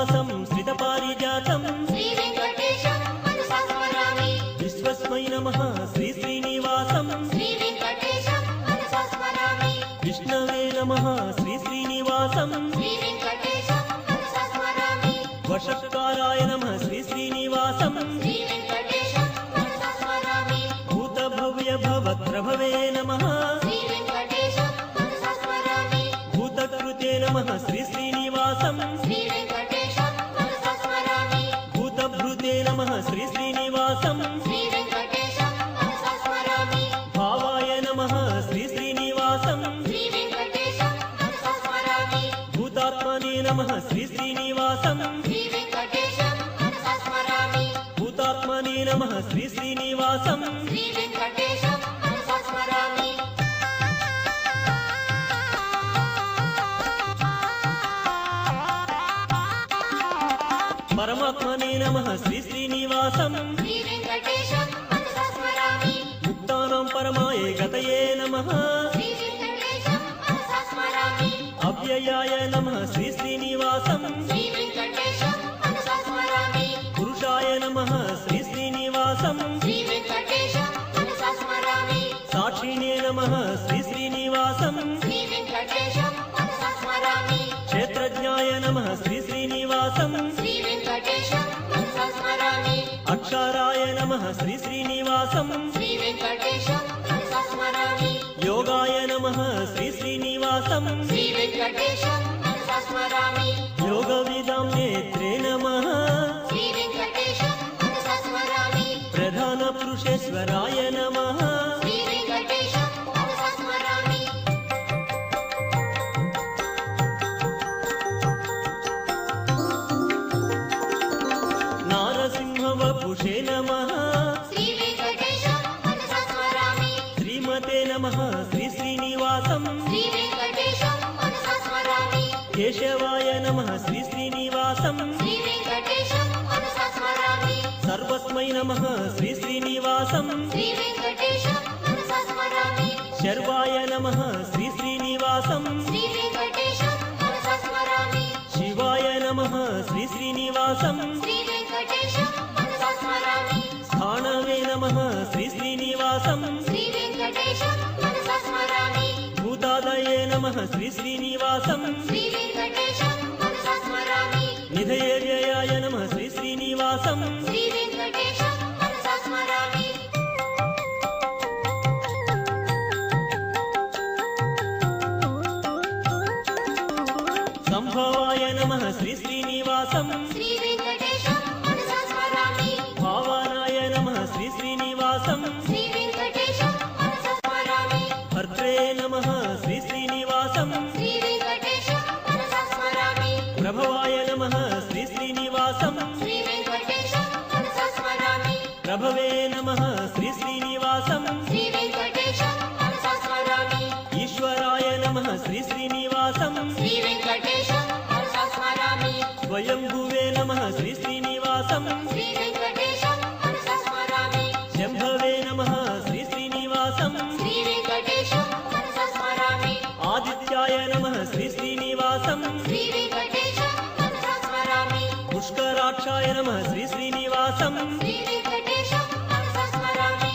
श्रीनिवासं श्रितपारिजातं श्रीवेङ्कटेशं मनसा स्मरामि विश्वस्मै नमः श्रीश्रीनिवासं श्रीवेङ्कटेशं मनसा स्मरामि विष्णवे नमः श्रीश्रीनिवासं श्रीवेङ्कटेशं मनसा स्मरामि वषट्काराय नमः श्रीश्रीनिवासं श्रीवेङ्कटेशं मनसा स्मरामि भूतभव्यभवत्रभवे नमः श्रीवेङ्कटेशं मनसा स्मरामि भूतकृते नमः श्रीश्रीनिवासं श्रीवेङ्कटेशं मनसा स्मरामि भूतभृते नमः श्रीश्रीनिवासं श्रीवेङ्कटेशं मनसा स्मरामि भावाय नमः श्रीश्रीनिवासं श्रीवेङ्कटेशं मनसा स्मरामि भूतात्मने नमः श्रीश्रीनिवासं श्रीवेङ्कटेशं मनसा स्मरामि भूतात्मने नमः श्रीश्रीनिवासं श्रीवेङ्कटेशं मनसा स्मरामि परमात्मने नमः श्रीश्रीनिवासं श्रीवेङ्कटेशं मनसा स्मरामि मुक्तानां परमाय गतये नमः श्रीवेङ्कटेशं मनसा स्मरामि अव्ययाय नमः श्रीश्रीनिवासं श्रीवेङ्कटेशं मनसा स्मरामि पुरुषाय नमः श्रीश्रीनिवासं श्रीवेङ्कटेशं मनसा स्मरामि साक्षिणे नमः श्रीश्रीनिवासं श्रीवेङ्कटेशं मनसा स्मरामि क्षेत्रज्ञाय नमः श्रीश्रीनिवासं श्रीवेङ्कटेशं मनसा स्मरामि अक्षराय नमः श्रीश्रीनिवासं श्रीवेङ्कटेशं मनसा स्मरामि योगाय नमः श्रीश्रीनिवासं श्रीवेङ्कटेशं मनसा स्मरामि योगविदां नेत्रे नमः श्रीवेङ्कटेशं मनसा स्मरामि प्रधानपुरुषेश्वराय नमः श्रीवेङ्कटेशं मनसा स्मरामि नारसिंहवपुषे नमः श्रीवेङ्कटेशं मनसा स्मरामि श्रीमते नमः श्रीश्रीनिवासं श्रीवेङ्कटेशं मनसा स्मरामि केशवाय नमः श्रीश्रीनिवासं श्रीवेङ्कटेशं मनसा स्मरामि सर्वस्मै नमः श्रीश्रीनिवासं श्रीवेङ्कटेशं मनसा स्मरामि शर्वाय नमः श्रीश्रीनिवासं श्रीवेङ्कटेशं मनसा स्मरामि शिवाय नमः श्रीश्रीनिवासं श्रीवेङ्कटेशं मनसा स्मरामि स्थाणवे नमः श्रीश्रीनिवासं श्रीवेङ्कटेशं मनसा स्मरामि भूतादये नमः श्रीश्रीनिवासं श्रीवेङ्कटेशं मनसा स्मरामि निधये व्ययाय नमः श्रीश्रीनिवासं श्रीवेङ्कटेशं मनसा स्मरामि संभवाय नमः श्रीश्रीनिवासं श्रीवेङ्कटेशं मनसा स्मरामि भावानाय नमः श्रीश्रीनिवासं श्रीवेङ्कटेशं मनसा स्मरामि भर्त्रे नमः श्रीश्रीनिवासं श्रीवेङ्कटेशं मनसा स्मरामि प्रभवाय नमः श्रीश्रीनिवासं श्रीवेङ्कटेशं मनसा स्मरामि प्रभवे नमः श्रीश्रीनिवासं श्रीवेङ्कटेशं मनसा स्मरामि ईश्वराय नमः श्रीश्रीनिवासं श्रीवेङ्कटेशं मनसा स्मरामि स्वयंभुवे नमः श्रीश्रीनिवासं श्रीवेङ्कटेशं मनसा स्मरामि शम्भवे नमः श्रीश्रीनिवासं श्रीवेङ्कटेशं मनसा स्मरामि आदित्याय नमः श्रीश्रीनिवासं श्रीवेङ्कटेशं मनसा स्मरामि पुष्कराक्षाय नमः श्रीश्रीनिवासं श्रीवेङ्कटेशं मनसा स्मरामि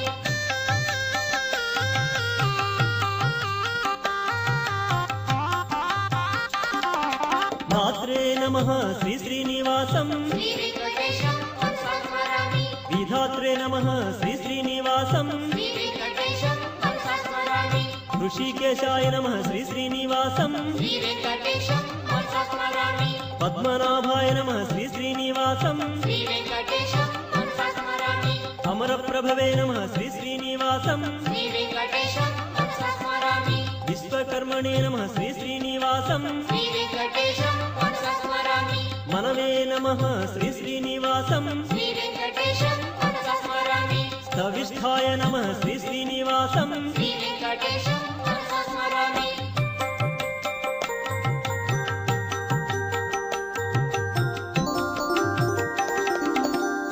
धात्रे नमः श्रीश्रीनिवासं श्रीवेङ्कटेशं मनसा स्मरामि विधात्रे नमः श्रीश्रीनिवासं श्रीवेङ्कटेशं मनसा स्मरामि ऋषिकेशाय नमः श्रीश्रीनिवासं श्रीवेङ्कटेशं मनसा स्मरामि पद्मनाभाय नमः श्रीश्रीनिवासं श्रीवेङ्कटेशं मनसा स्मरामि अमरप्रभवे नमः श्रीश्रीनिवासं श्रीवेङ्कटेशं मनसा स्मरामि विश्वकर्मणे नमः श्रीश्रीनिवासं श्रीवेङ्कटेशं मनसा स्मरामि मनवे नमः श्रीश्रीनिवासं श्रीवेङ्कटेशं मनसा स्मरामि स्तविष्ठाय नमः श्रीश्रीनिवासं श्रीवेङ्कटेशं मनसा स्मरामि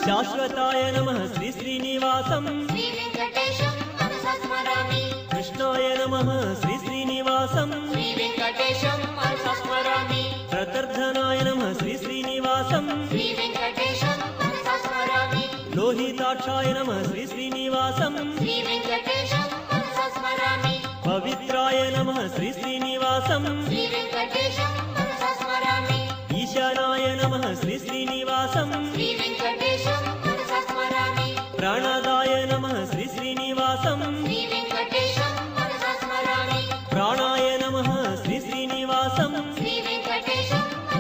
शाश्वताय नमः श्रीश्रीनिवासं श्रीवेङ्कटेशं मनसा स्मरामि कृष्णाय नमः श्रीश्रीनिवासं श्रीवेङ्कटेशं मनसा स्मरामि प्रतर्धनाय नमः श्रीश्रीनिवासं శ్రీశ్రీనివాసం श्रीवेङ्कटेशं मनसा स्मरामि పవిత్రాయ నమః శ్రీశ్రీనివాసం श्रीवेङ्कटेशं मनसा स्मरामि ఈశానాయ నమః శ్రీశ్రీనివాసం